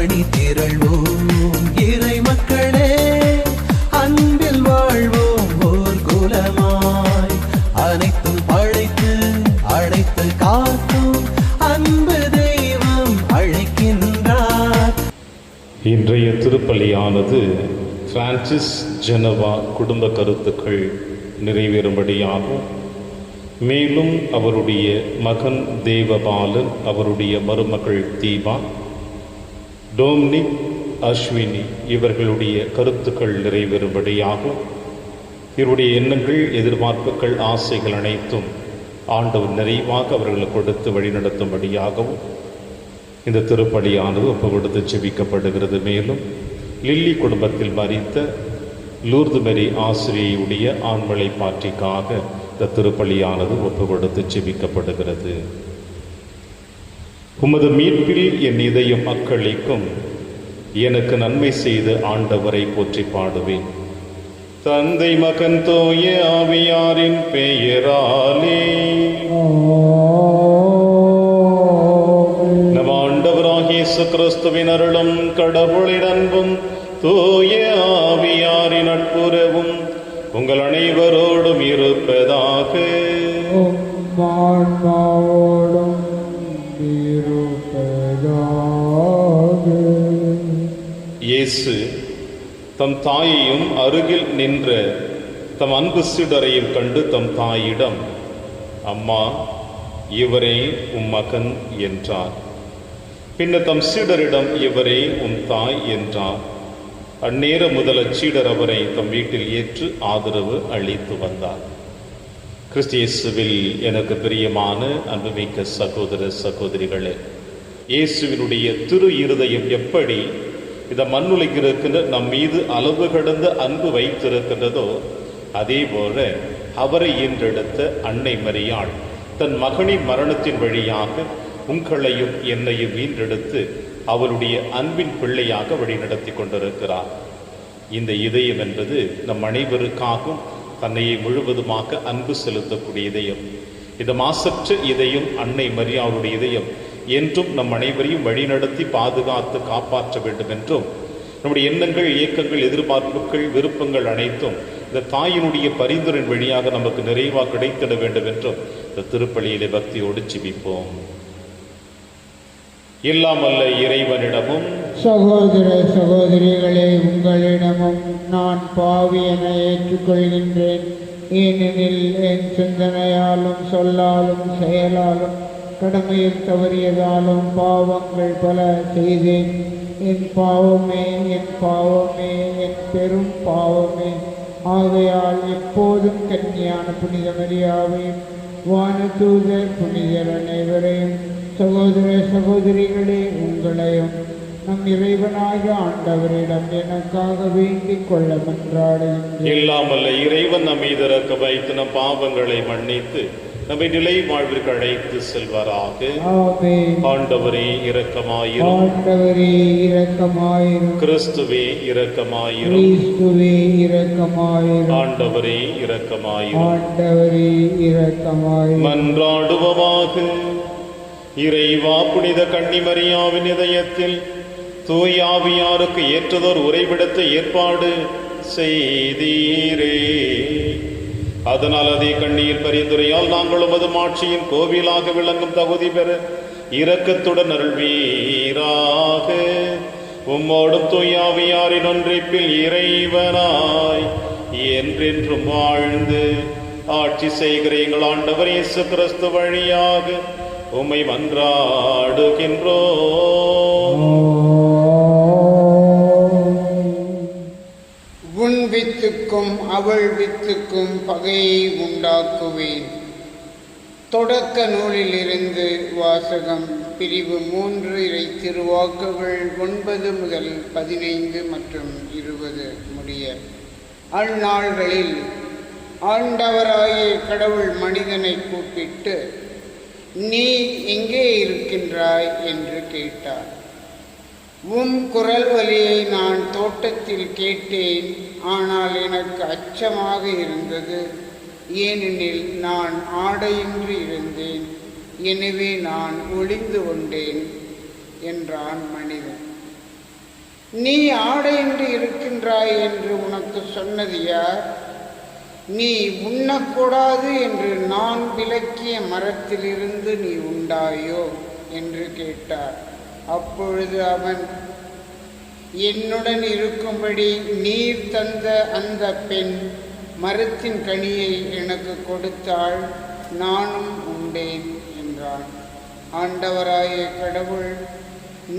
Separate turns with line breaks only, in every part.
அணி திரள்வோம் இறை மக்களே, அன்பில் வாழ்வோம் ஓர் குலமாய். அனைத்தும் படைத்து அழைத்து காக்கும் அன்பு தெய்வம் அழைக்கின்றார்.
இன்றைய திருப்பலியானது பிரான்சிஸ் ஜெனவா குடும்ப கருத்துக்கள் நிறைவேறும்படியாகும். மேலும் அவருடைய மகன் தேவபாலன், அவருடைய மருமகள் தீபா, டோம்னிக், அஸ்வினி இவர்களுடைய கருத்துக்கள் நிறைவேறும்படியாகும். இவருடைய எண்ணங்கள், எதிர்பார்ப்புகள், ஆசைகள் அனைத்தும் ஆண்டவர் நிறைவாக அவர்களுக்கு கொடுத்து வழிநடத்தும்படியாகவும் இந்த திருப்பலியானது ஒப்பு கொடுத்து செபிக்கப்படுகிறது. மேலும் லில்லி குடும்பத்தில் மரித்த லூர்து மேரி ஆசிரியையுடைய ஆண்மலை பாற்றிக்காக இந்த திருப்பலியானது ஒப்பு கொடுத்து செபிக்கப்படுகிறது. உமது மீட்பில் என் இதயம் அக்களிக்கும், எனக்கு நன்மை செய்து ஆண்டவரை போற்றி பாடுவேன். தந்தை மகன் தூய ஆவியாரின் பெயராலே நம் ஆண்டவராகிய இயேசு கிறிஸ்துவின் அருளும் கடவுளின் அன்பும் தூய ஆவியாரின் நட்புறவும் உங்கள் அனைவரோடும் இருப்பதாக. இயேசு தம் தாயையும் அருகில் நின்ற தம் அன்பு சீடரையும் கண்டு தம் தாயிடம், அம்மா, இவரே உம் மகன் என்றார். பின்னர் தம் சீடரிடம், இவரே உம் தாய் என்றார். அந்நேரம் முதல் அச்சீடர் அவரை தம் வீட்டில் ஏற்று ஆதரவு அளித்து வந்தார். கிறிஸ்து இயேசுவில் எனக்கு பிரியமான அன்புமிக்க சகோதர சகோதரிகளே, இயேசுவினுடைய திரு இருதயம் எப்படி இந்த மண்ணுலகில் இருக்கின்ற நம் மீது அளவு கடந்த அன்பு வைத்திருக்கின்றதோ, அதே போல அவரை ஈன்றெடுத்த அன்னை மரியாள் தன் மகனின் மரணத்தின் வழியாக உங்களையும் என்னையும் ஈன்றெடுத்து அவருடைய அன்பின் பிள்ளையாக வழிநடத்தி கொண்டிருக்கிறார். இந்த இதயம் என்பது நம் அனைவருக்காகவும் தன்னையை முழுவதுமாக அன்பு செலுத்தக்கூடிய இதயம். இந்த மாசற்ற இதயம் அன்னை மரியாளுடைய இதயம் என்றும் நம் அனைவரையும் வழிநடத்தி பாதுகாத்து காப்பாற்ற வேண்டும் என்றும், நம்முடைய எண்ணங்கள், இயக்கங்கள், எதிர்பார்ப்புகள், விருப்பங்கள் அனைத்தும் இந்த தாயினுடைய பரிந்துரையின் வழியாக நமக்கு நிறைவாக கிடைத்திட வேண்டும் என்றும் இந்த திருப்பலியிலே பக்தியோடு ஜெபிப்போம். எல்லாம் அல்ல இறைவனிடமும்
சகோதர சகோதரிகளே, உங்களிடமும் நான் பாவி என ஏற்றுக்கொள்கின்றேன். ஏனெனில் என் சிந்தனையாலும் சொல்லாலும் செயலாலும் கடமையில் தவறியதாலும் பாவங்கள் பல செய்தேன். என் பாவமே, என் பாவமே, என் பெரும் பாவமே. ஆகையால் எப்போதும் கன்னியான புனித மரியாவையும் வானதூதர் புனிதர் அனைவரையும், சகோதர சகோதரிகளே, உங்களையும் நம் இறைவனாகிய ஆண்டவரிடம் எனக்காக வேண்டிக் கொள்ள மன்றாடுகின்றேன்.
எல்லாம் அல்ல இறைவன் நம் மீது இரக்க வைத்து நம் பாவங்களை மன்னித்து நம்மை நிலை வாழ்விற்கு அழைத்து செல்வாராக. ஆண்டவரே இரக்கமாயிரும்.
ஆண்டவரே இரக்கமாயிரும்.
கிறிஸ்துவே இரக்கமாயிரும்.
கிறிஸ்துவே இரக்கமாயிரும்.
ஆண்டவரே இரக்கமாயிரும்.
ஆண்டவரே இரக்கமாயிரும்.
மன்றாடுவோமாக. இறைவா, புனித கன்னிமரியாவின் இதயத்தில் தூய ஆவியாருக்கு ஏற்றதோர் உறைவிடத்தை ஏற்பாடு செய்தீரே. அதனால் அதே கண்ணியின் பரிந்துரையால் நாங்களும் அது மாட்சியின் கோவிலாக விளங்கும் தகுதி பெற இரக்கத்துடன் அருள்வீராக. உம்மோடும் தூயாவியாரின் ஒன்றிப்பில் இறைவனாய் என்றென்றும் வாழ்ந்து ஆட்சி செய்கிற எங்கள் ஆண்டவர் இயேசு கிறிஸ்து வழியாக உம்மை மன்றாடுகின்றோம்.
உன் வித்துக்கும் அவள் வித்துக்கும் பகையை உண்டாக்குவேன். தொடக்க நூலிலிருந்து வாசகம். பிரிவு 3 இறை திருவாக்குகள் 9 முதல் 15 மற்றும் 20 முடிய. அந்நாள்களில் ஆண்டவராகிய கடவுள் மனிதனை கூப்பிட்டு, நீ எங்கே இருக்கின்றாய் என்று கேட்டார். உம் குரல் வலியை நான் தோட்டத்தில் கேட்டேன், ஆனால் எனக்கு அச்சமாக இருந்தது, ஏனெனில் நான் ஆடையின்றி இருந்தேன், எனவே நான் ஒளிந்து கொண்டேன் என்றான் மனிதன். நீ ஆடையின்றி இருக்கின்றாய் என்று உனக்கு சொன்னது யார்? நீ உண்ணக்கூடாது என்று நான் விலக்கிய மரத்திலிருந்து நீ உண்டாயோ என்று கேட்டார். அப்பொழுது அவன், என்னுடன் இருக்கும்படி நீர் தந்த அந்த பெண் மரத்தின் கனியை எனக்கு கொடுத்தாள், நானும் உண்டேன் என்றான். ஆண்டவராய கடவுள்,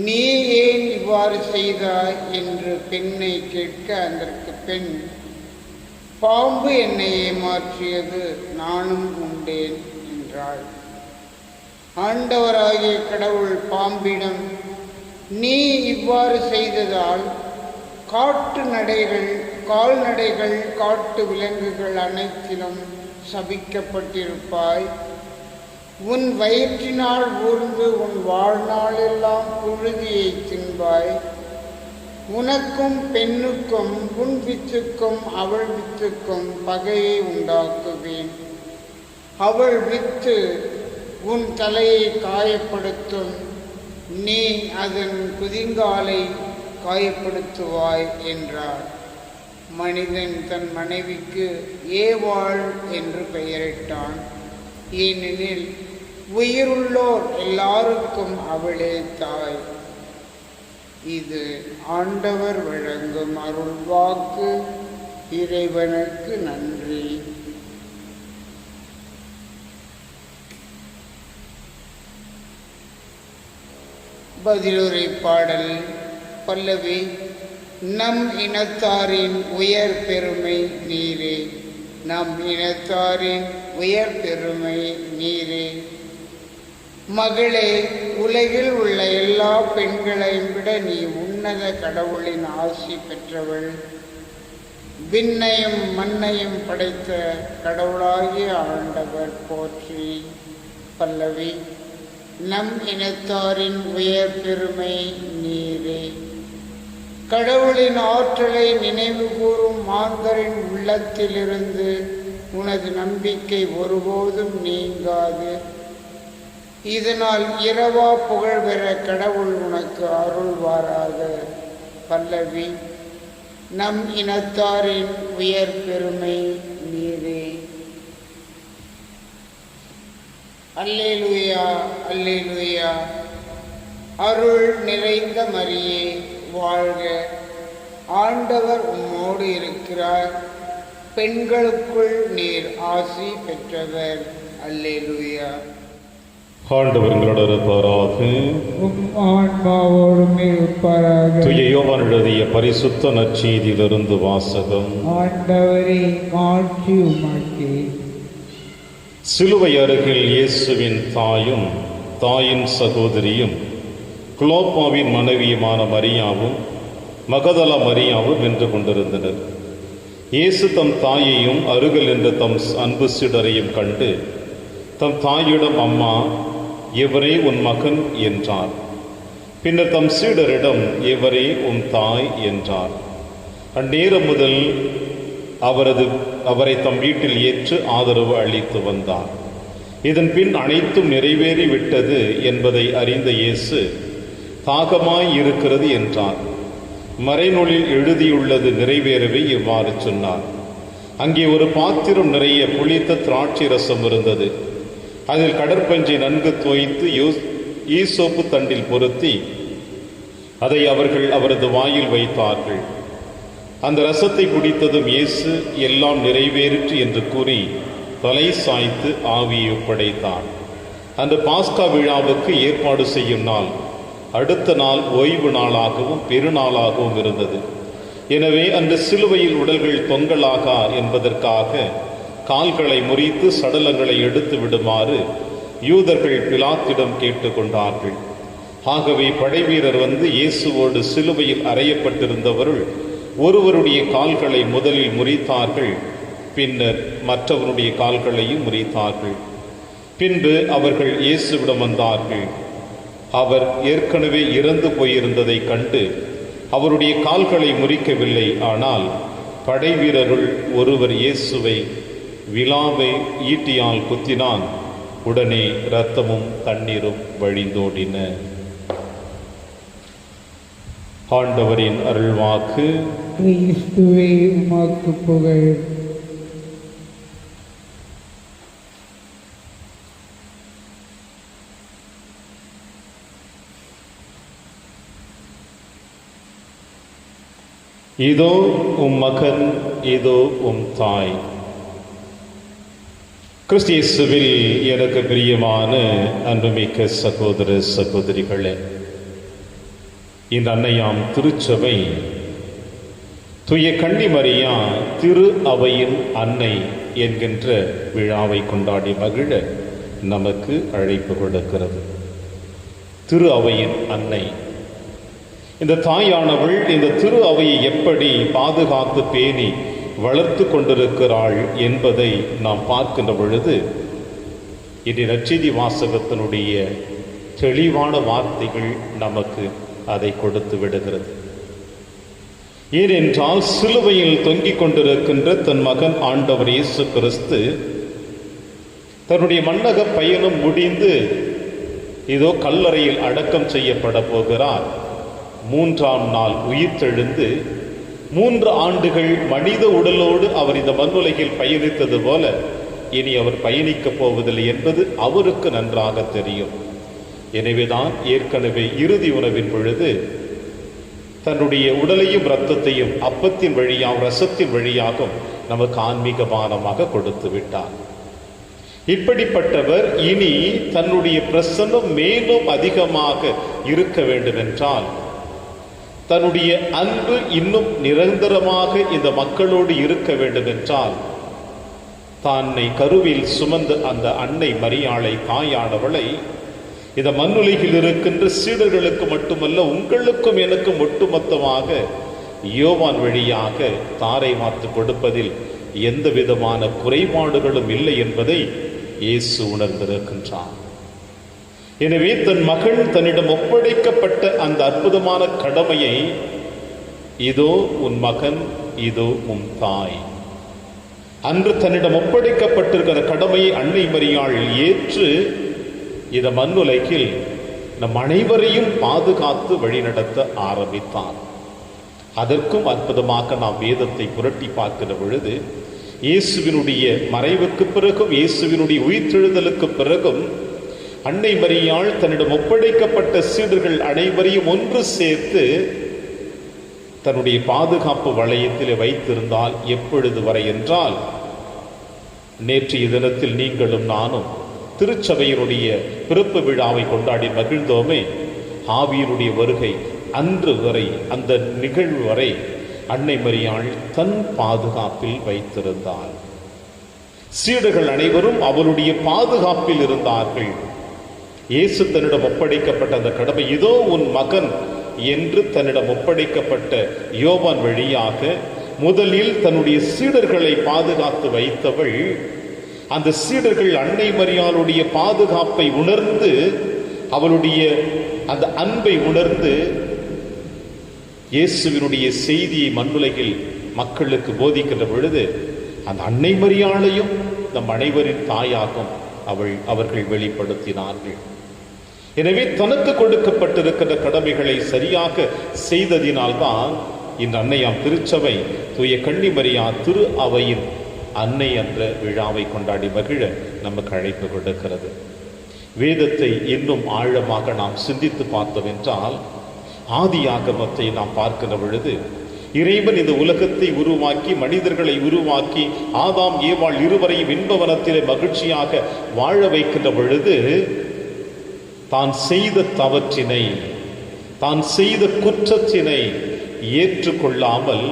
நீ ஏன் இவ்வாறு செய்தாய் என்று பெண்ணை கேட்க, அதற்கு பெண், பாம்பு என்னை ஏமாற்றியது, நானும் உண்டேன் என்றாள். ஆண்டவராகிய கடவுள் பாம்பிடம், நீ இவ்வாறு செய்ததால் கால்நடைகள் காட்டு விலங்குகள் அனைத்திலும் சபிக்கப்பட்டிருப்பாய். உன் வயிற்றினால் ஊர்ந்து உன் வாழ்நாளெல்லாம் புழுதியை தின்பாய். உனக்கும் பெண்ணுக்கும் உன் வித்துக்கும் அவள் வித்துக்கும் பகையை உண்டாக்குவேன். அவள் வித்து உன் தலையை காயப்படுத்தும், நீ அதன் குதிங்காலை காயப்படுத்துவாய் என்றார். மனிதன் தன் மனைவிக்கு ஏவாள் என்று பெயரிட்டான். ஏனெனில் உயிருள்ளோர் எல்லாருக்கும் அவளே தாய். இது ஆண்டவர் வழங்கும் அருள்வாக்கு. இறைவனுக்கு நன்றி. பதிலுரை பாடல். பல்லவி. நம் இனத்தாரின் உயர் பெருமை நீரே, நம் இனத்தாரின் உயர் பெருமை நீரே. மகளே, உலகில் உள்ள எல்லா பெண்களையும் விட நீ உன்னத கடவுளின் ஆசி பெற்றவள். விண்ணையும் மண்ணையும் படைத்த கடவுளாகிய ஆண்டவர் போற்றி. பல்லவி. நம் இனத்தாரின் உயர் பெருமை நீரே. கடவுளின் ஆற்றலை நினைவு கூறும் மாந்தரின் உள்ளத்திலிருந்து உனது நம்பிக்கை ஒருபோதும் நீங்காது. இதனால் இரவா புகழ் பெற கடவுள் உனக்கு அருள்வாராக. பல்லவி. நம் இனத்தாரின் உயர் பெருமை நீரே. அல்லேலூயா, அல்லேலூயா. அருள் நிறைந்த மரியே வாழ்க, ஆண்டவர் உம்மோடு இருக்கிறார். பெண்களுக்குள் நீர் ஆசி பெற்றவர். அல்லேலூயா.
ஆண்டவர் உங்களோடு இருப்பாராக.
ஆன்மாவோடும் இருப்பாராக.
தூய யோவான் எழுதிய பரிசுத்த நற்செய்தியிலிருந்து வாசகம்.
ஆண்டவரே, மாட்சி உமக்கே.
சிலுவை அருகில் இயேசுவின் தாயும் தாயின் சகோதரியும் குலோப்பாவின் மனைவியுமான மரியாவும் மகதலா மரியாவும் நின்று கொண்டிருந்தனர். இயேசு தம் தாயையும் அருகில் நின்ற தம் அன்பு சீடரையும் கண்டு தம் தாயிடம், அம்மா, இவரே உன் மகன் என்றார். பின்னர் தம் சீடரிடம், இவரே உன் தாய் என்றார். அந்நேரம் முதல் அவரை தம் வீட்டில் ஏற்று ஆதரவு அளித்து வந்தார். இதன் பின் அனைத்தும் நிறைவேறி விட்டது என்பதை அறிந்த இயேசு, தாகமாய் இருக்கிறது என்றார். மறைநூலில் எழுதியுள்ளது நிறைவேறவே இவ்வாறு சொன்னார். அங்கே ஒரு பாத்திரம் நிறைய புளித்த திராட்சை ரசம் இருந்தது. அதில் கடற்பஞ்சை நன்கு தோய்த்து ஈசோப்பு தண்டில் பொருத்தி அதை அவர்கள் அவரது வாயில் வைத்தார்கள். அந்த ரசத்தை குடித்ததும் இயேசு, எல்லாம் நிறைவேறிற்று என்று கூறி தலை சாய்த்து ஆவியை ஒப்படைத்தார். அந்த பாஸ்கா விழாவுக்கு ஏற்பாடு செய்யும் நாள் அடுத்த நாள் ஓய்வு நாளாகவும் பெருநாளாகவும் இருந்தது. எனவே அந்த சிலுவையில் உடல்கள் தொங்கலாகா என்பதற்காக கால்களை முறித்து சடலங்களை எடுத்து விடுமாறு யூதர்கள் பிலாத்திடம் கேட்டுக்கொண்டார்கள். ஆகவே படைவீரர் வந்து இயேசுவோடு சிலுவையில் அறையப்பட்டிருந்தவருள் ஒருவருடைய கால்களை முதலில் முறித்தார்கள். பின்னர் மற்றவருடைய கால்களையும் முறித்தார்கள். பின்பு அவர்கள் இயேசுவிடம் வந்தார்கள். அவர் ஏற்கனவே இறந்து போயிருந்ததை கண்டு அவருடைய கால்களை முறிக்கவில்லை. ஆனால் படைவீரருள் ஒருவர் இயேசுவை விலாவை ஈட்டியால் குத்தினான். உடனே இரத்தமும் தண்ணீரும் வழிந்தோடின. ஆண்டவரின் அருள்வாக்கு.
கிறிஸ்துவே உமக்கு புகழ்.
இதோ உம் மகன், இதோ உம் தாய். கிறிஸ்து இயேசுவில் எனக்கு பிரியமான அன்புமிக்க சகோதர சகோதரிகளே, இந்த அன்னையாம் திருச்சபை தூய கன்னிமரியா திரு அவையின் அன்னை என்கின்ற விழாவை கொண்டாடி மகிழ நமக்கு அழைப்பு கொடுக்கிறது. திரு அவையின் அன்னை, இந்த தாயானவள் இந்த திரு அவையை எப்படி பாதுகாத்து பேணி வளர்த்து கொண்டிருக்கிறாள் என்பதை நாம் பார்க்கின்ற பொழுது இன்றைய நற்செய்தி வாசகத்தினுடைய தெளிவான வார்த்தைகள் நமக்கு அதை கொடுத்து விடுகிறது. ஏனென்றால் சிலுவையில் தொங்கிக் கொண்டிருக்கின்ற தன் மகன் ஆண்டவர் இயேசு கிறிஸ்து தன்னுடைய மண்ணக பயணம் முடிந்து இதோ கல்லறையில் அடக்கம் செய்யப்பட போகிறார். 3ஆம் நாள் உயிர்த்தெழுந்து 3 ஆண்டுகள் மனித உடலோடு அவர் இந்த மண்ணுலகில் பயணித்தது போல இனி அவர் பயணிக்கப் போவதில்லை என்பது அவருக்கு நன்றாக தெரியும். எனவேதான் ஏற்கனவே இறுதி உணவின் பொழுது தன்னுடைய உடலையும் இரத்தத்தையும் அப்பத்தின் வழியாகவும் ரசத்தின் வழியாகவும் நமக்கு ஆன்மீக பானமாக கொடுத்து விட்டார். இப்படிப்பட்டவர் இனி தன்னுடைய பிரசன்னம் மேலும் அதிகமாக இருக்க வேண்டும் என்றால், தன்னுடைய அன்பு இன்னும் நிரந்தரமாக இந்த மக்களோடு இருக்க வேண்டும் என்றால், தன்னை கருவில் சுமந்த அந்த அன்னை மரியாளை, தாயானவளை இந்த மண்ணுலகில் இருக்கின்ற சீடர்களுக்கு மட்டுமல்ல, உங்களுக்கும் எனக்கும் ஒட்டுமொத்தமாக யோவான் வழியாக தாரை வார்த்து கொடுப்பதில் எந்த விதமான குறைபாடுகளும் இல்லை என்பதை இயேசு உணர்ந்திருக்கின்றார். எனவே தன் மகள் தன்னிடம் ஒப்படைக்கப்பட்ட அந்த அற்புதமான கடமையை, இதோ உன் மகன், இதோ உன் தாய், அன்று தன்னிடம் ஒப்படைக்கப்பட்டிருக்கிற கடமையை அன்னை மரியாள் ஏற்று இந்த மண்ணுலகில் நம் அனைவரையும் பாதுகாத்து வழிநடத்த ஆரம்பித்தார். அதற்கும் அற்புதமாக நாம் வேதத்தை புரட்டி பார்க்கிற பொழுது, இயேசுவினுடைய மறைவுக்கு பிறகும் இயேசுவினுடைய உயிர்த்தெழுதலுக்கு பிறகும் அன்னை மரியாள் தன்னிடம் ஒப்படைக்கப்பட்ட சீடர்கள் அனைவரையும் ஒன்று சேர்த்து தன்னுடைய பாதுகாப்பு வளையத்திலே வைத்திருந்தால் எப்பொழுது வரை என்றால், நேற்றைய தினத்தில் நீங்களும் நானும் திருச்சபையினுடைய பிறப்பு விழாவை கொண்டாடி மகிழ்ந்தோமே, ஆவியினுடைய வருகை அன்று வரை, அந்த நிகழ்வு வரை அன்னை மரியாள் தன் பாதுகாப்பில் வைத்திருந்தாள். சீடர்கள் அனைவரும் அவளுடைய பாதுகாப்பில் இருந்தார்கள். இயேசு தன்னிடம் ஒப்படைக்கப்பட்ட அந்த கடமை, இதோ உன் மகன் என்று தன்னிடம் ஒப்படைக்கப்பட்ட யோவான் வழியாக முதலில் தன்னுடைய சீடர்களை பாதுகாத்து வைத்தவள், அந்த சீடர்கள் அன்னை மரியாளுடைய பாதுகாப்பை உணர்ந்து, அவளுடைய அந்த அன்பை உணர்ந்து இயேசுவினுடைய செய்தியை மண்ணுலகில் மக்களுக்கு போதிக்கின்ற பொழுது அந்த அன்னை மரியாளையும் நம் அனைவரின் தாயாகும் அவர்கள் வெளிப்படுத்தினார்கள். எனவே தனக்கு கொடுக்கப்பட்டிருக்கின்ற கடமைகளை சரியாக செய்ததினால்தான் இந்த அன்னையாம் திருச்சபை தூய கன்னிமரியா திரு அவையின் அன்னை என்ற விழாவை கொண்டாடி மகிழ நமக்கு அழைப்பு கொடுக்கிறது. வேதத்தை இன்னும் ஆழமாக நாம் சிந்தித்து பார்த்தோம் என்றால், ஆதியாகமத்தை நாம் பார்க்கிற பொழுது இறைவன் இந்த உலகத்தை உருவாக்கி, மனிதர்களை உருவாக்கி, ஆதாம் ஏவாள் இருவரையும் இன்பவனத்திலே மகிழ்ச்சியாக வாழ வைக்கின்ற பொழுது, தான் செய்த தவற்றினை, தான் செய்த குற்றத்தினை ஏற்றுக்கொள்ளாமல்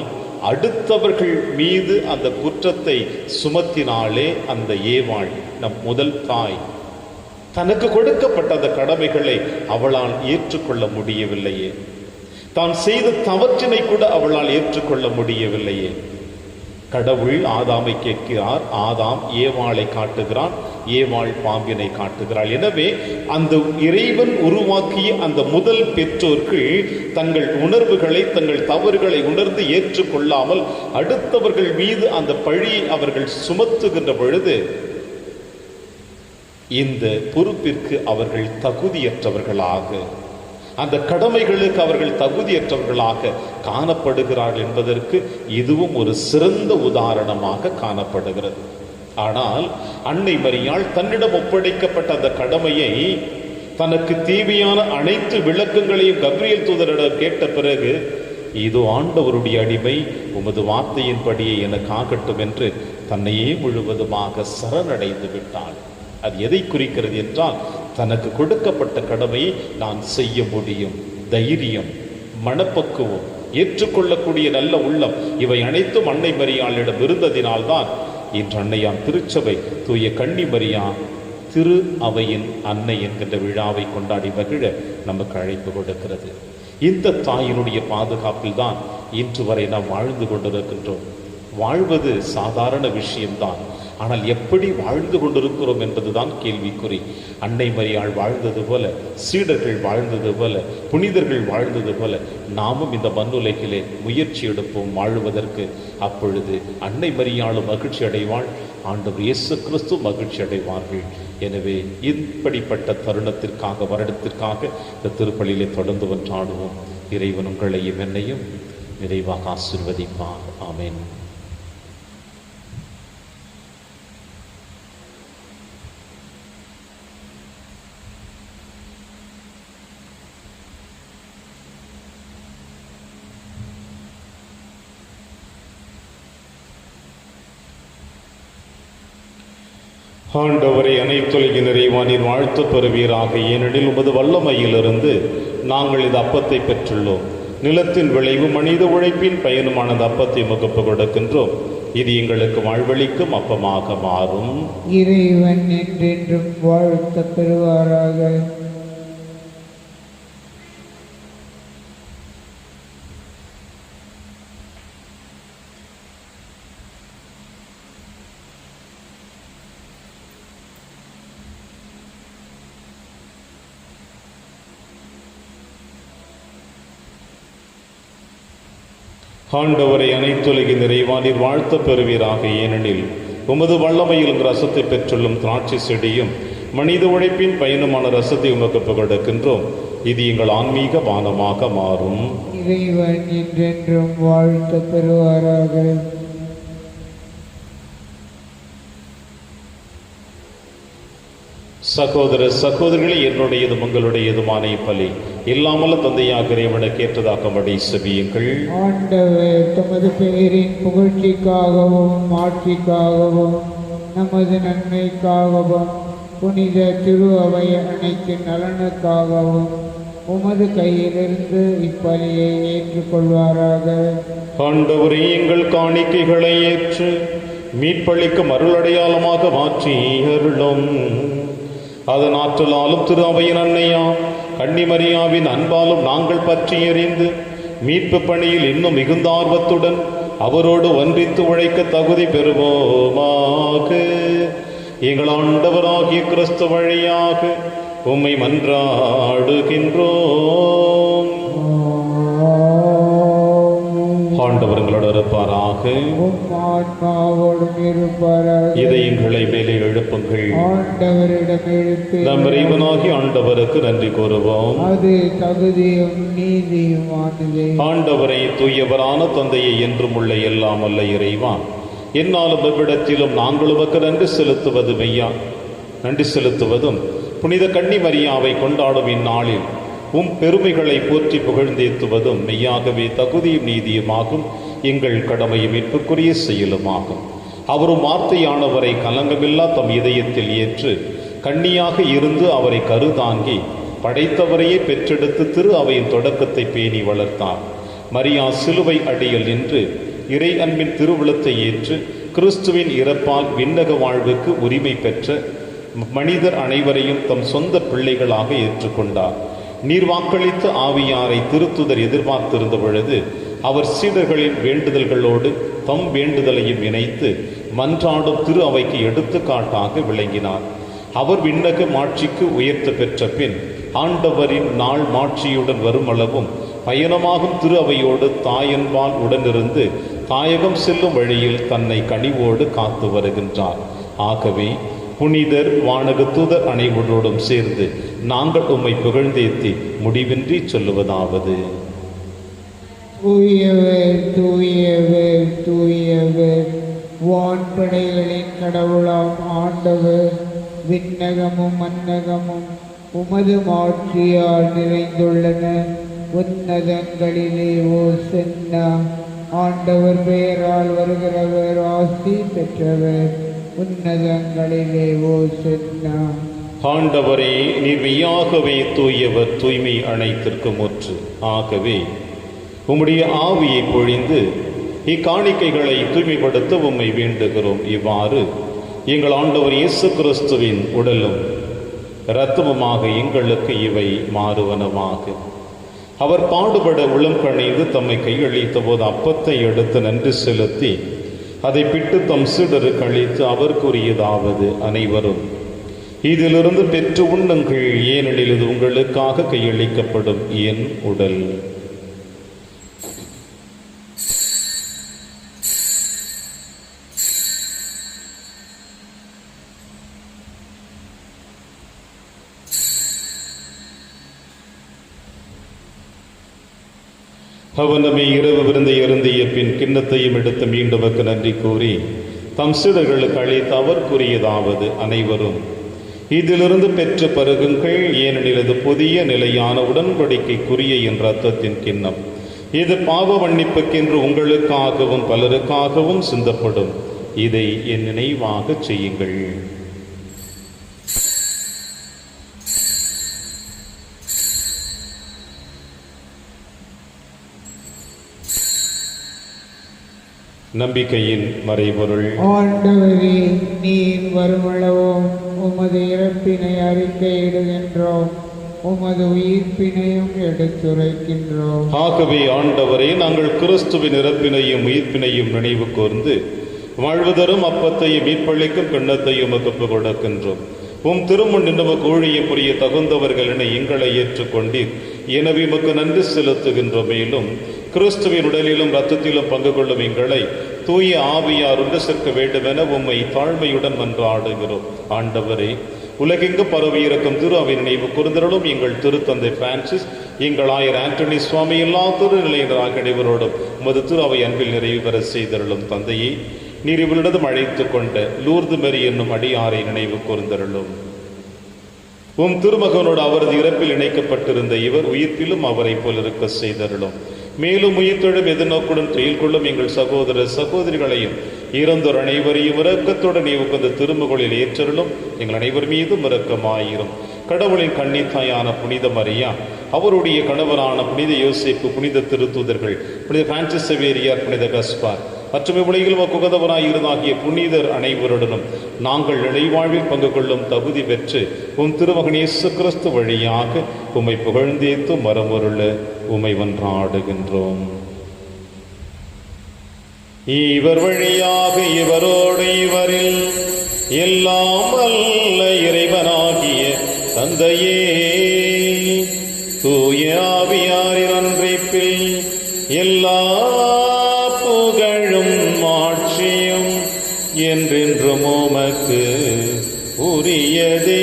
அடுத்தவர்கள் மீது அந்த குற்றத்தை சுமத்தினாலே அந்த ஏவாள், நம் முதல் தாய், தனக்கு கொடுக்கப்பட்ட அந்த கடமைகளை அவளால் ஏற்றுக்கொள்ள முடியவில்லையே. தான் செய்த தவற்றினை கூட அவளால் ஏற்றுக்கொள்ள முடியவில்லையே. கடவுள் ஆதாமை கேட்கிறார், ஆதாம் ஏவாளை காட்டுகிறான், ஏவாள் பாம்பினை காட்டுகிறாள். எனவே அந்த இறைவன் உருவாக்கிய அந்த முதல் பெற்றோர்கள் தங்கள் உணர்வுகளை, தங்கள் தவறுகளை உணர்ந்து ஏற்றுக்கொள்ளாமல் அடுத்தவர்கள் மீது அந்த பழியை அவர்கள் சுமத்துகின்ற பொழுது இந்த பொறுப்பிற்கு அவர்கள் தகுதியற்றவர்களாக, அந்த கடமைகளுக்கு அவர்கள் தகுதியற்றவர்களாக காணப்படுகிறார்கள் என்பதற்கு இதுவும் ஒரு சிறந்த உதாரணமாக காணப்படுகிறது. ஆனால் அன்னை மரியாள் தன்னிடம் ஒப்படைக்கப்பட்ட அந்த கடமையை தனக்கு தேவையான அனைத்து விளக்கங்களையும் கப்ரியேல் தூதரிடம் கேட்ட பிறகு, இதோ ஆண்டவருடைய அடிமை, உமது வார்த்தையின்படியே எனக்கு ஆகட்டும் என்று தன்னையே முழுவதுமாக சரணடைந்து விட்டாள். அது எதை குறிக்கிறது என்றால், தனக்கு கொடுக்கப்பட்ட கடமையை நான் செய்ய முடியும். தைரியம், மனப்பக்குவம், ஏற்றுக்கொள்ளக்கூடிய நல்ல உள்ளம், இவை அனைத்தும் அன்னை மரியாளிடம் இருந்ததினால்தான் இன்று அன்னையாம் திருச்சபை தூய கன்னி மரியா திரு அவையின் அன்னை என்கின்ற விழாவை கொண்டாடி மகிழ நமக்கு அழைப்பு கொடுக்கிறது. இந்த தாயினுடைய பாதுகாப்பில் தான் இன்று வரை நாம் வாழ்ந்து கொண்டிருக்கின்றோம். வாழ்வது சாதாரண விஷயம்தான், ஆனால் எப்படி வாழ்ந்து கொண்டிருக்கிறோம் என்பதுதான் கேள்விக்குறி. அன்னை மரியாள் வாழ்ந்தது போல, சீடர்கள் வாழ்ந்தது போல, புனிதர்கள் வாழ்ந்தது போல நாமும் இந்த மண்ணுலகிலே முயற்சி எடுப்போம் வாழ்வதற்கு. அப்பொழுது அன்னை மரியாளும் மகிழ்ச்சி அடைவாள், ஆண்டவர் இயேசு கிறிஸ்து மகிழ்ச்சி அடைவார்கள். எனவே இப்படிப்பட்ட தருணத்திற்காக, வருடத்திற்காக இந்த திருப்பலியிலே தொடர்ந்து ஒன்றாடுவோம். இறைவன் உங்களையும் என்னையும் நிறைவாக ஆசீர்வதிப்பார். ஆமென். ஆண்டவரை அனைத்துலக நிறைவானீர் வாழ்த்து பெறுவீராக. ஏனெனில் உமது வல்லமையிலிருந்து நாங்கள் இந்த அப்பத்தை பெற்றுள்ளோம். நிலத்தின் விளைவு மனித உழைப்பின் பயனுமானது அப்பத்தை முகப்பு கொடுக்கின்றோம். இது எங்களுக்கு வாழ்வளிக்கும் அப்பமாக மாறும்.
இறைவன் என்றென்றும் வாழ்த்து பெறுவாராக.
ஆண்டவரை அனைத்துலக நிறைவானீர் வாழ்த்த பெறுவீராக. ஏனெனில் உமது வல்லமையில் ரசத்தை பெற்றுள்ளும் திராட்சை செடியும் மனித உழைப்பின் பயனுமான ரசத்தை உமக்கு புகழ்கின்றோம். இது எங்கள் ஆன்மீக பானமாக மாறும்.
இறைவன் என்றென்றும் வாழ்த்த பெறுவாராக.
சகோதர சகோதரிகளை, என்னுடையதும் உங்களுடையதுமான பலி இல்லாமல் தந்தையாக இறைவனுக்கு ஏற்றதாக்கும்படி செபியுங்கள்.
ஆண்டவர் தமது பெயரின் புகழ்ச்சிக்காகவும் ஆட்சிக்காகவும் நமது நன்மைக்காகவும் புனித திரு அவை அனைத்தின் நலனுக்காகவும் உமது கையிலிருந்து இப்பலியை ஏற்றுக்கொள்வாராக.
ஆண்டவரே, எங்கள் காணிக்கைகளை ஏற்று மீட்பளிக்கும் அருளடையாளமாக மாற்றி அருளும். அதன் ஆற்றலாலும் திரு அவையின் அன்னையாம் கன்னிமரியாவின் அன்பாலும் நாங்கள் பற்றி எறிந்து மீட்பு பணியில் இன்னும் மிகுந்த ஆர்வத்துடன் அவரோடு ஒன்றித்து உழைக்க தகுதி பெறுவோமாக. எங்கள் ஆண்டவராகிய கிறிஸ்து வழியாக உம்மை மன்றாடுகின்றோம். ஆண்டவர் எங்களோடு இருப்பாராக. இதயங்களை மேலே எழுப்புங்கள். நம் இறைவனாகி ஆண்டவருக்கு நன்றி கூறுவோம்.
அது தகுதியும் நீதியுமானது.
ஆண்டவரை, தூயவரான தந்தையை என்றும் உள்ள எல்லாம் அல்ல இறைவா, என்னாலும் எவ்விடத்திலும் நாங்கள் உமக்கு நன்றி செலுத்துவது மெய்யா. நன்றி செலுத்துவதும் புனித கன்னி மரியாவை கொண்டாடும் இந்நாளில் உம் பெருமைகளை போற்றி புகழ்ந்தேத்துவதும் மெய்யாகவே தகுதியும் நீதியுமாகும். எங்கள் கடமையும் மீட்புக்குரிய செயலுமாகும். அவரும் வார்த்தையானவரை கலங்கமில்லா தம் இதயத்தில் ஏற்று கன்னியாக இருந்து அவரை கருதாங்கி படைத்தவரையே பெற்றெடுத்து திரு அவையின் தொடக்கத்தை பேணி வளர்த்தார். மரியா சிலுவை அடியில் நின்று இறை அன்பின் திருவுளத்தை ஏற்று கிறிஸ்துவின் இறப்பால் விண்ணக வாழ்வுக்கு உரிமை பெற்ற மனிதர் அனைவரையும் தம் சொந்த பிள்ளைகளாக ஏற்றுக்கொண்டார். நீர் வாக்களித்த ஆவியாரை திருத்துதர் எதிர்பார்த்திருந்த பொழுது அவர் சீடர்களின் வேண்டுதல்களோடு தம் வேண்டுதலையும் இணைத்து மன்றாடும் திரு அவைக்கு எடுத்துக்காட்டாக விளங்கினார். அவர் விண்ணக மாட்சிக்கு உயர்த்த பெற்ற பின் ஆண்டவரின் நாள் மாட்சியுடன் வருமளவும் பயணமாகும் திரு அவையோடு தாயன்பால் உடனிருந்து தாயகம் செல்லும் வழியில் தன்னை கனிவோடு காத்து வருகின்றார். ஆகவே புனிதர் வானக தூதர் அனைவரோடும் சேர்ந்து நாங்கள் உம்மை புகழ்ந்தேத்தி முடிவின்றி சொல்லுவதாவது:
தூயவர் தூயவர் தூயவர், வான்படைகளின் கடவுளாம் ஆண்டவர், விண்ணகமும் மன்னகமும் உமது மாட்சியால் நிறைந்துள்ளன. உன்னதங்களிலே ஓசன்னா. ஆண்டவர் பெயரால் வருகிறவர் ஆசி பெற்றவர். உன்னதங்களிலே ஓசன்னா.
ஆண்டவரே, நீர் மெய்யாகவே தூயவர், தூய்மை அனைத்திற்கும் முற்று. ஆகவே உம்முடைய ஆவியை பொழிந்து இக்காணிக்கைகளை தூய்மைப்படுத்த உம்மை வேண்டுகிறோம். இவ்வாறு எங்கள் ஆண்டவர் இயேசு கிறிஸ்துவின் உடலும் இரத்தமுமாக எங்களுக்கு இவை மாறுவனமாக. அவர் பாடுபட உளம் கணிந்து தம்மை கையளித்த போது அப்பத்தை எடுத்து நன்றி செலுத்தி அதை பிட்டு தம் சீடருக்கு அளித்து அவர் கூறியதாவது: அனைவரும் இதிலிருந்து பெற்று உண்ணுங்கள், ஏனெனில் இது உங்களுக்காக கையளிக்கப்படும் என் உடல். அவனமே இரவு விருந்தை அருந்திய பின் கிண்ணத்தையும் எடுத்து மீண்டுமக்கு நன்றி கூறி தம் சீடர்களுக்கு அளித்து அவர் கூறியதாவது: அனைவரும் இதிலிருந்து பெற்று பருகுங்கள், ஏனெனில் இது புதிய நிலையான உடன்படிக்கைக்குரிய என் இரத்தத்தின் கிண்ணம். இது பாவ மன்னிப்புக்கென்று உங்களுக்காகவும் பலருக்காகவும் சிந்தப்படும். இதை என் நினைவாக செய்யுங்கள். நம்பிக்கையின் மறைபொருள்.
ஆண்டவரே, நீர் வருமளவும் உமது இறப்பினை அறிக்கையிடுகின்றோம், உமது உயிர்ப்பினையும் எடுத்துரைக்கின்றோம்.
ஆகவே ஆண்டவரே, நாங்கள் கிறிஸ்துவின் இறப்பினையும் உயிர்ப்பினையும் நினைவு கூர்ந்து வாழ்வுதரும் அப்பத்தையும் மீட்பளிக்கும் கிண்ணத்தையும் உமக்கு கொடுக்கின்றோம். உம் திருமுன் நமக்கு ஊழிய புரிய தகுந்தவர்கள் என எங்களை ஏற்றுக்கொண்டீர். எனவே உமக்கு நன்றி செலுத்துகின்றோம். மேலும் கிறிஸ்துவின் உடலிலும் இரத்தத்திலும் பங்கு கொள்ளும் எங்களை தூய ஆவியார் ஒன்று சேர்க்க வேண்டும் என உம்மை தாழ்மையுடன் மன்றாடுகிறோம். ஆண்டவரே, உலகெங்கு பரவி இருக்கும் திரு அவை நினைவு கூர்ந்தருளும். எங்கள் திருத்தந்தை பிரான்சிஸ், எங்கள் ஆயர் ஆண்டனி சுவாமி, எல்லா திருநிலையினராக அனைவரோடும் உமது திரு அவை அன்பில் நிறைவு பெற செய்தருளும். தந்தையே, நீர் இவளிடம் அழைத்து கொண்ட லூர்து மேரி என்னும் அடியாரை நினைவு கூர்ந்தருளும். உம் திருமகனோடு அவரது இறப்பில் இணைக்கப்பட்டிருந்த இவர் உயிர்ப்பிலும் அவரை போல் இருக்க செய்தருளும். மேலும் உயிர்த்தெழும் எதிர்நோக்குடன் செயல் கொள்ளும் எங்கள் சகோதர சகோதரிகளையும் இறந்தோர் அனைவரையும் இரக்கத்துடன் உகந்த திருமுகளில் ஏற்றருளும். எங்கள் அனைவர் மீதும் இரக்கமாயிரும். கடவுளின் கன்னித்தாயான புனித மரியா, அவருடைய கணவரான புனித யோசேப்பு, புனித திருத்தூதர்கள், புனித பிரான்சிஸ் சேவியர், புனித கஸ்பார் மற்றும் இவ்வுலகில் குகதவராயிருந்தாகிய புனிதர் அனைவருடனும் நாங்கள் இறைவாழ்வில் பங்கு கொள்ளும் தகுதி பெற்று உம் திருமகன் இயேசு கிறிஸ்து வழியாக உம்மை புகழ்ந்தேத்து மரமருள உம்மை வென்றாடுகின்றோம். இவர் வழியாக இவரோடு இவரில் எல்லாம் அல்ல இறைவனாகிய தந்தையே, தூய ஆவியாரின் ஒன்றிப்பில் எல்லா புகழும் ஆட்சியும் என்றென்றும் உமக்கு உரியதே.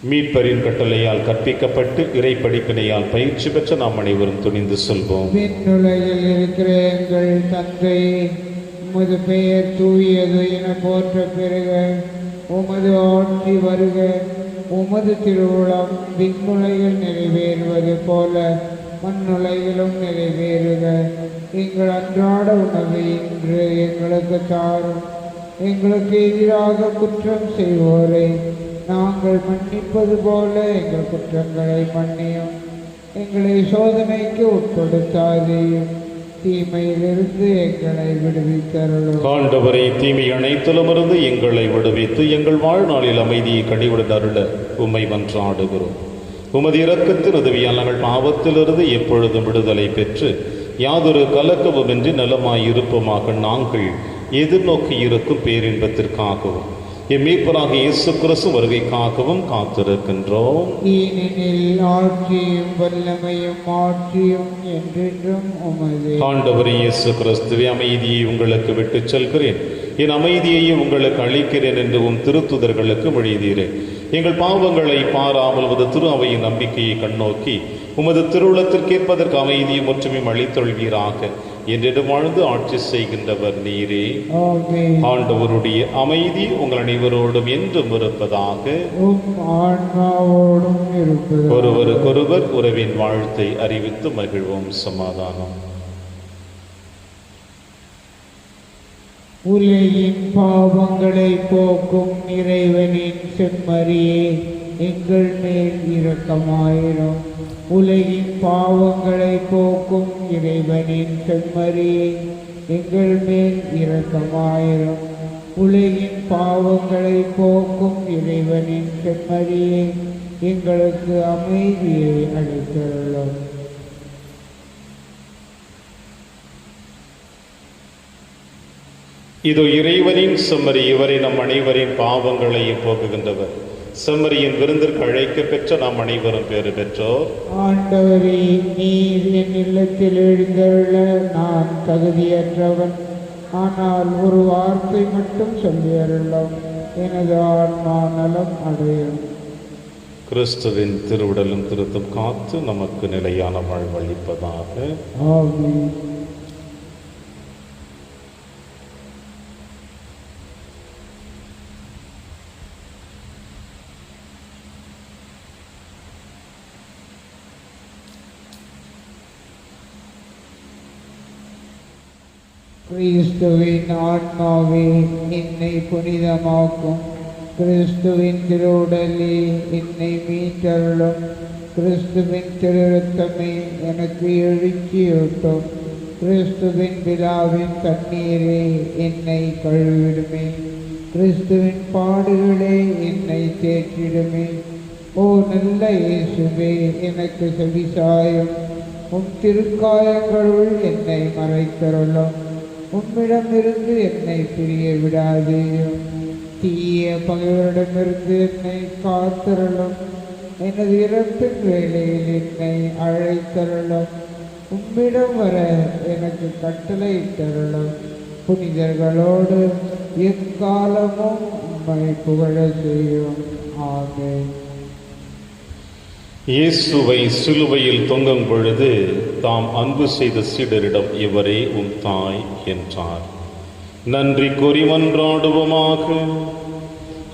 மீட்பரின் கட்டளையால் கற்பிக்கப்பட்டு இறை படிப்பினையால் பயிற்சி பெற்ற நாம் அனைவரும் துணிந்து சொல்வோம்.
விண்ணுலகில் இருக்கிற எங்கள் தந்தை, உமது பெயர் தூயது என போற்ற பெறுக. உமது ஆட்சி வருக. உமது திருவுளம் விண்ணுலகில் நிறைவேறுவது போல மண்ணுலகிலும் நிறைவேறுக. எங்கள் அன்றாட உணவை இன்று எங்களுக்கு தாரும். எங்களுக்கு எதிராக குற்றம் செய்வோரை நாங்கள் மன்னிப்பது போல எங்கள் குற்றங்களை மன்னியும். எங்களை சோதனைக்கு உட்படுத்தாதேயும், தீமையிலிருந்து எங்களை விடுவித்தருளும்.
ஆண்டவரே, தீமை அனைத்திலுமிருந்து எங்களை விடுவித்து எங்கள் வாழ்நாளில் அமைதியை கனிவுடன் அருள உம்மை மன்றாடுகிறோம். உமது இரக்கத்தின் உதவியால் நாங்கள் பாவத்திலிருந்து எப்பொழுதும் விடுதலை பெற்று யாதொரு கலக்கமுமின்றி நலமாயிருப்போமாக நாங்கள் எதிர்நோக்கி இருக்கும் பேரின்பத்திற்காகவும் மீட்பராக இயேசு கிறிஸ்து வருகைக்காகவும் காத்திருக்கின்றோம்.
ஏனெனில் ஆட்சியும் வல்லமையும் ஆட்சியும் என்றென்றும் உமதே.
ஆண்டவர் இயேசு கிறிஸ்துவே, அமைதியை உங்களுக்கு விட்டுச் செல்கிறேன், என் அமைதியையே உங்களுக்கு அளிக்கிறேன் என்று உம் திருத்துதர்களுக்கு மொழிதீரேன். எங்கள் பாவங்களை பாராமல் உமது திரு அவையின் நம்பிக்கையை கண்ணோக்கி உமது திருவுளத்திற்கேற்பதற்கு அமைதியும் ஒற்றுமையும் அளித்தொள்வீராக. என்றென்றும் வாழ்ந்து ஆட்சி செய்கின்றவர் நீரே. ஆண்டவருடைய அமைதி உங்கள் அனைவரோடும் என்றும் இருப்பதாக. ஒருவருக்கொருவர் உறவின் வாழ்த்தை அறிவித்து மகிழ்வோம். சமாதானம்.
உலகின் பாவங்களை போக்கும் இறைவனின் செம்மறியே, எங்கள் மேல் இரக்கமாயிரும். உலகின் பாவங்களை போக்கும் இறைவனின் செம்மறியே, எங்கள் மேல் இரக்கமாயிரும். உலகின் பாவங்களை போக்கும் இறைவனின் செம்மறியே, எங்களுக்கு அமைதியை அளித்தருளும்.
இதோ இறைவனின் செம்மறி, இவரை நம் அனைவரின் பாவங்களையும் போக்குகின்றவர். செம்மறியின் விருந்திற்கு அழைக்க பெற்ற நாம் அனைவரும் பேறு பெற்றோர்.
ஆண்டவரே, நீர் என் இல்லத்தில் எழுந்தருள நான் தகுதியற்றவன். ஆனால் ஒரு வார்த்தை மட்டும் சொல்லியருளும், எனது ஆன்மா நலம் அடையும்.
கிறிஸ்துவின் திருவுடலும் திருத்தும் காத்து நமக்கு நிலையான வாழ்வளிப்பதாக.
ஆமென். கிறிஸ்துவின் ஆன்மாவே, என்னை புனிதமாக்கும். கிறிஸ்துவின் திருவுடலே, என்னை மீட்டருளும். கிறிஸ்துவின் திருரத்தமே, எனக்கு எழுச்சியூட்டும். கிறிஸ்துவின் விழாவின் தண்ணீரே, என்னை கழுவிடுமே. கிறிஸ்துவின் பாடுகளே, என்னை தேற்றிடுமே. ஓ நல்ல இயேசுவே, எனக்கு செவிசாயும். உம் திருக்காயங்களுள் என்னை மறைத்தருளும். உம்மிடமிருந்து என்னை பிரிய விடாதேயும். தீய பகைவரிடமிருந்து என்னை காத்தருளும். எனது இறப்பின் வேளையில் என்னை அழைத்தருளும். உம்மிடம் வர எனக்கு கட்டளையிட்டருளும். புனிதர்களோடு எக்காலமும் உம்மை புகழ செய்யும். ஆமென்.
இயேசுவை சிலுவையில் தொங்கும் பொழுது தாம் அன்பு செய்த சீடரிடம், இவரே உம் தாய் என்றார். நன்றி கூறி மன்றாடுவோமாக.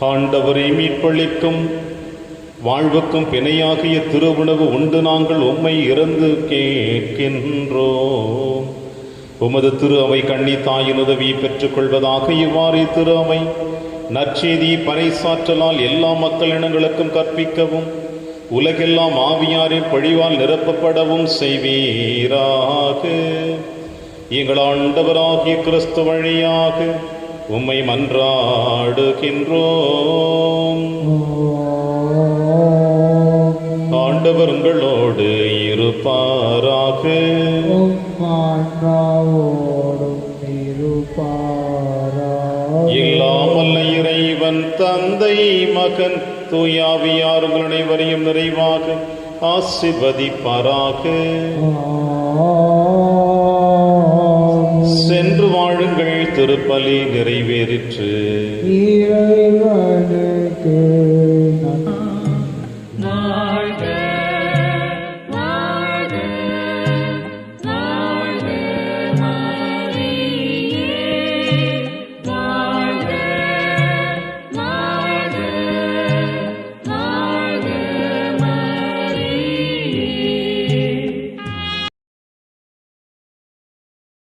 ஆண்டவரை மீட்பளிக்கும் வாழ்வுக்கும் பிணையாகிய திருவுணவு உண்டு நாங்கள் உம்மை இறந்து கேட்கின்றோம். உமது திரு அவை கண்ணி தாயின் உதவியை பெற்றுக் கொள்வதாக. இவ்வாறு திரு அவை நற்செய்தியை பறைசாற்றலால் எல்லா மக்களினங்களுக்கும் கற்பிக்கவும் உலகெல்லாம் ஆவியாரின் பொழிவால் நிரப்பப்படவும் செய்வீராக. எங்கள் ஆண்டவராகிய கிறிஸ்து வழியாக உம்மை மன்றாடுகின்றோம். ஆண்டவர் உங்களோடு இருப்பாராக. இல்லாமல் இறைவன் தந்தை மகன் தூயாவியார் உங்கள் அனைவரையும் நிறைவாக ஆசீர்வதிப்பாராக. சென்று வாழுங்கள், திருப்பலி நிறைவேறிற்று.
இறைவனுக்கு நன்றி.